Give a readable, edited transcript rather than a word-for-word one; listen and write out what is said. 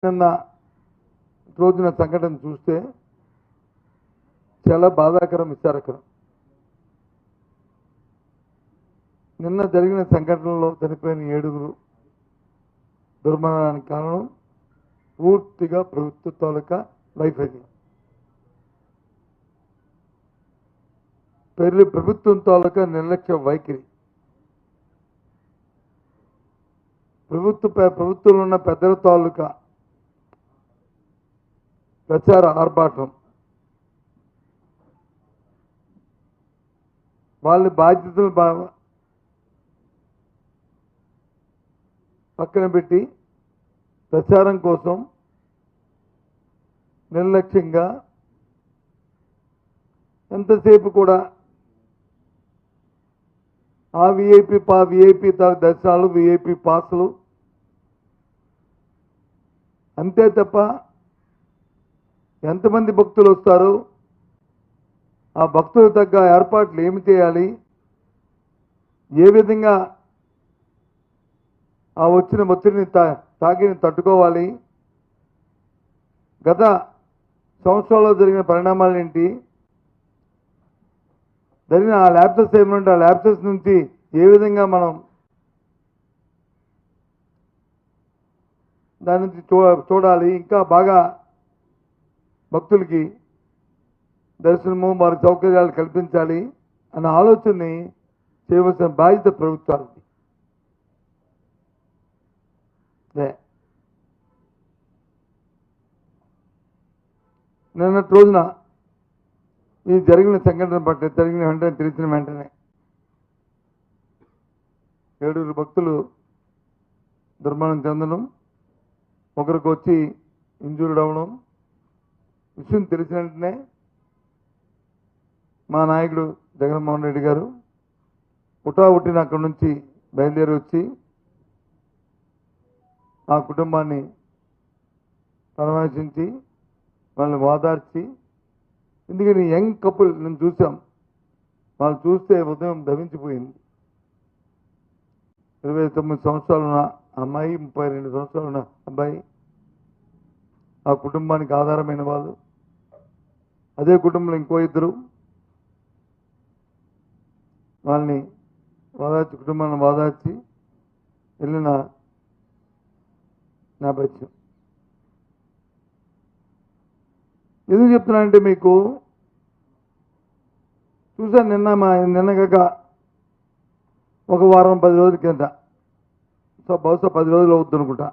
నిన్న రోజున సంఘటన చూస్తే చాలా బాధాకరం, విచారకరం. నిన్న జరిగిన సంఘటనలో చనిపోయిన 7 దుర్మరణానికి కారణం పూర్తిగా ప్రభుత్వ తాలూకా వైఫల్యం. ప్రభుత్వం తాలూకా నిర్లక్ష్య వైఖరి. ప్రభుత్వంలో ఉన్న పెద్దల తాలూకా ప్రచార ఆర్భాటం, వాళ్ళ బాధ్యతలు పక్కన పెట్టి ప్రచారం కోసం నిర్లక్ష్యంగా ఎంతసేపు కూడా ఆ విఐపి దర్శనాలు, విఐపి పాసులు అంతే తప్ప ఎంతమంది భక్తులు వస్తారు, ఆ భక్తులు తగ్గ ఏర్పాట్లు ఏమి చేయాలి, ఏ విధంగా ఆ వచ్చిన ఒత్తిడిని తాకిని తట్టుకోవాలి, గత సంవత్సరాల్లో జరిగిన పరిణామాలు ఏంటి, జరిగిన ఆ ల్యాప్సెస్ ఏమంటే ఆ ల్యాప్సెస్ నుంచి ఏ విధంగా మనం దాని నుంచి చూడాలి, ఇంకా బాగా భక్తులకి దర్శనము వారి సౌకర్యాలు కల్పించాలి అన్న ఆలోచనని చేయవలసిన బాధ్యత ప్రభుత్వాలది. నిన్నటి రోజున ఈ జరిగిన సంఘటన పట్ల తెలిసిన వెంటనే 7 భక్తులు దుర్మరణం చెందడం, ఒకరికి వచ్చి ఇంజూర్డ్ అవ్వడం, విషయం తెలిసిన వెంటనే మా నాయకుడు జగన్మోహన్ రెడ్డి గారు పుట్టిన అక్కడి నుంచి బయలుదేరి వచ్చి ఆ కుటుంబాన్ని పరామర్శించి వాళ్ళని ఓదార్చి, ఎందుకని యంగ్ కపుల్ నేను చూసాం, వాళ్ళు చూస్తే ఉదయం ధవించిపోయింది. 29 సంవత్సరాలు ఉన్న అమ్మాయి, 32 సంవత్సరాలు ఉన్న అబ్బాయి, ఆ కుటుంబానికి ఆధారమైన వాళ్ళు. అదే కుటుంబంలో ఇంకో 2 వాళ్ళని కుటుంబాన్ని వాదార్చి వెళ్ళిన నేపథ్యం. ఎందుకు చెప్తున్నానంటే మీకు చూసాను నిన్నగాక ఒక వారం 10 రోజుల కింద, బహుశా 10 రోజులు అవుతుంది అనుకుంటా,